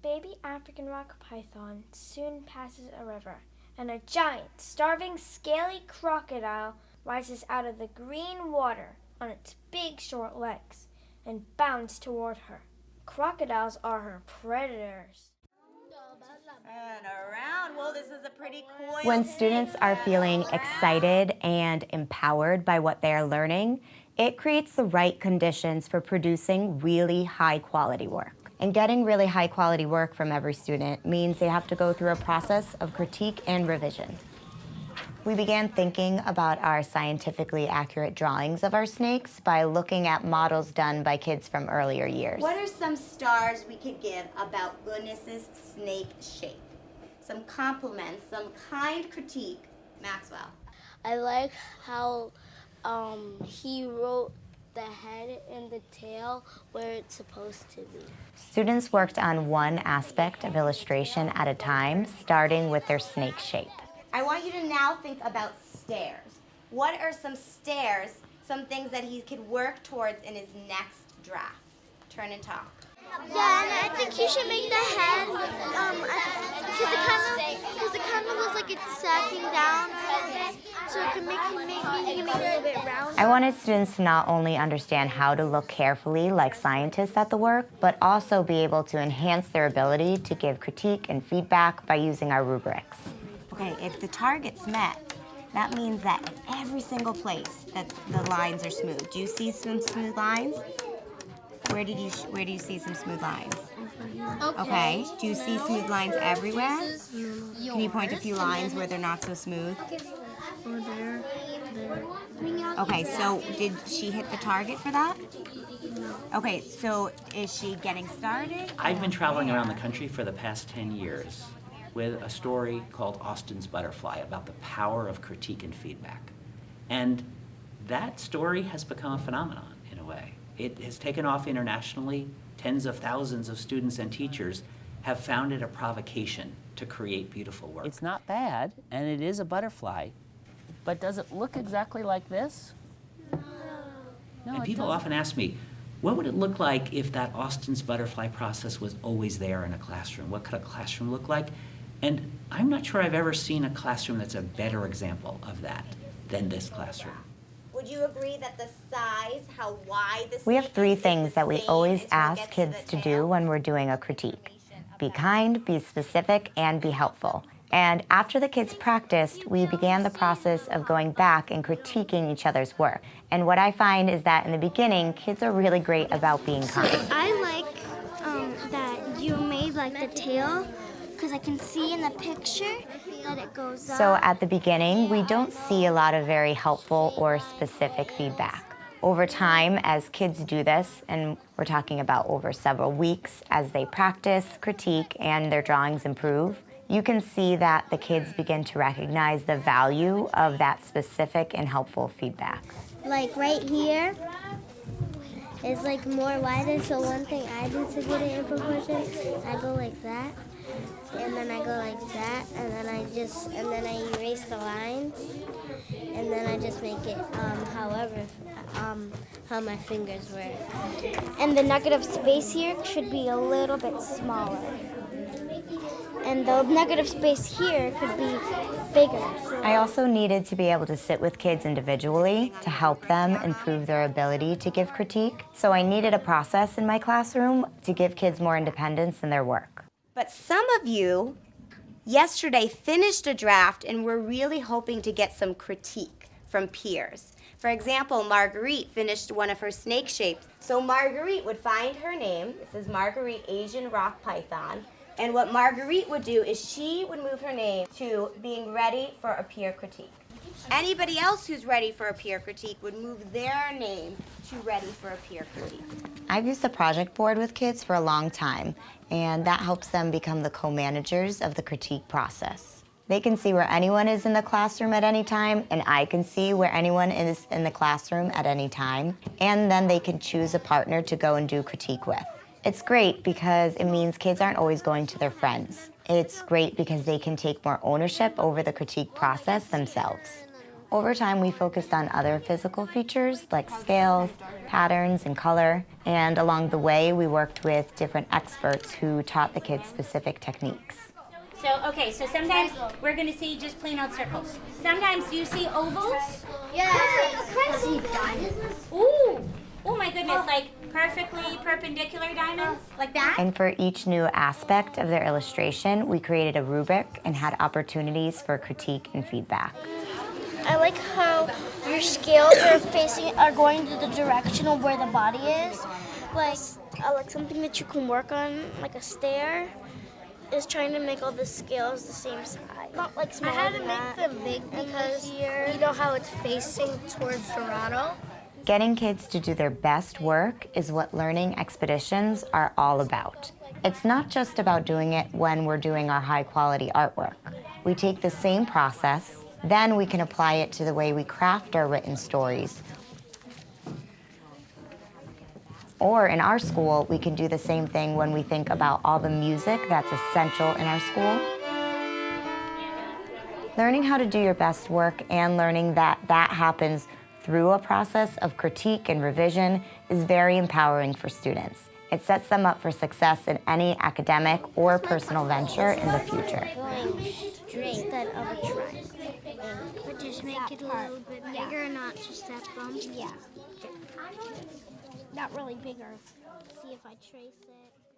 baby African rock python soon passes a river, and a giant, starving, scaly crocodile rises out of the green water on its big short legs and bounds toward her. Crocodiles are her predators. And around. Well, this is a pretty cool. When students are feeling excited and empowered by what they are learning, it creates the right conditions for producing really high quality work. And getting really high quality work from every student means they have to go through a process of critique and revision. We began thinking about our scientifically accurate drawings of our snakes by looking at models done by kids from earlier years. What are some stars we could give about Goodness's snake shape? Some compliments, some kind critique. Maxwell. I like how he wrote the head and the tail where it's supposed to be. Students worked on one aspect of illustration at a time, starting with their snake shape. I want you to now think about stairs. What are some stairs, some things that he could work towards in his next draft? Turn and talk. Yeah, and I think he should make the head, because it kind of looks like it's sagging down, so it can make it a little bit round. I wanted students to not only understand how to look carefully like scientists at the work, but also be able to enhance their ability to give critique and feedback by using our rubrics. Okay, if the target's met, that means that in every single place that the lines are smooth. Do you see some smooth lines? Where do you see some smooth lines? Okay. Do you see smooth lines everywhere? Can you point a few lines where they're not so smooth? Okay, so did she hit the target for that? Okay, so is she getting started? I've been traveling around the country for the past 10 years with a story called Austin's Butterfly about the power of critique and feedback. And that story has become a phenomenon in a way. It has taken off internationally. Tens of thousands of students and teachers have found it a provocation to create beautiful work. It's not bad, and it is a butterfly, but does it look exactly like this? No, and people often ask me, what would it look like if that Austin's Butterfly process was always there in a classroom? What could a classroom look like? And I'm not sure I've ever seen a classroom that's a better example of that than this classroom. Would you agree that the size, how wide the snake is? We have three is things the that we same always until it ask gets to kids the to do tail? when we're doing a critique. Be kind, be specific, and be helpful. And after the kids practiced, we began the process of going back and critiquing each other's work. And what I find is that in the beginning, kids are really great about being kind. I like that you made like the tail, because I can see in the picture that it goes up. So at the beginning, we don't see a lot of very helpful or specific feedback. Over time, as kids do this, and we're talking about over several weeks, as they practice, critique, and their drawings improve, you can see that the kids begin to recognize the value of that specific and helpful feedback. Like right here is like more wider, so one thing I do to get it in proportion, I go like that, and then I go like that, and then I erase the lines, and then I just make it how my fingers work. And the nugget of space here should be a little bit smaller. And the negative space here could be bigger. So I also needed to be able to sit with kids individually to help them improve their ability to give critique. So I needed a process in my classroom to give kids more independence in their work. But some of you yesterday finished a draft and were really hoping to get some critique from peers. For example, Marguerite finished one of her snake shapes. So Marguerite would find her name. This is Marguerite Asian Rock Python. And what Marguerite would do is she would move her name to being ready for a peer critique. Anybody else who's ready for a peer critique would move their name to ready for a peer critique. I've used the project board with kids for a long time, and that helps them become the co-managers of the critique process. They can see where anyone is in the classroom at any time, and I can see where anyone is in the classroom at any time, and then they can choose a partner to go and do critique with. It's great because it means kids aren't always going to their friends. It's great because they can take more ownership over the critique process themselves. Over time, we focused on other physical features like scales, patterns, and color. And along the way, we worked with different experts who taught the kids specific techniques. So sometimes we're going to see just plain old circles. Sometimes you see ovals. Ooh, oh my goodness, like perfectly perpendicular diamonds, like that? And for each new aspect of their illustration, we created a rubric and had opportunities for critique and feedback. I like how your scales are going to the direction of where the body is. Like something that you can work on, like a stair, is trying to make all the scales the same size. Not like smaller. I had to make them big because you know how it's facing towards Dorado. Getting kids to do their best work is what learning expeditions are all about. It's not just about doing it when we're doing our high-quality artwork. We take the same process, then we can apply it to the way we craft our written stories. Or in our school, we can do the same thing when we think about all the music that's essential in our school. Learning how to do your best work and learning that that happens through a process of critique and revision is very empowering for students. It sets them up for success in any academic or personal venture in the future. Instead of a triangle. But just make it a little bit bigger, not just that bump. Yeah. Not really bigger. See if I trace it.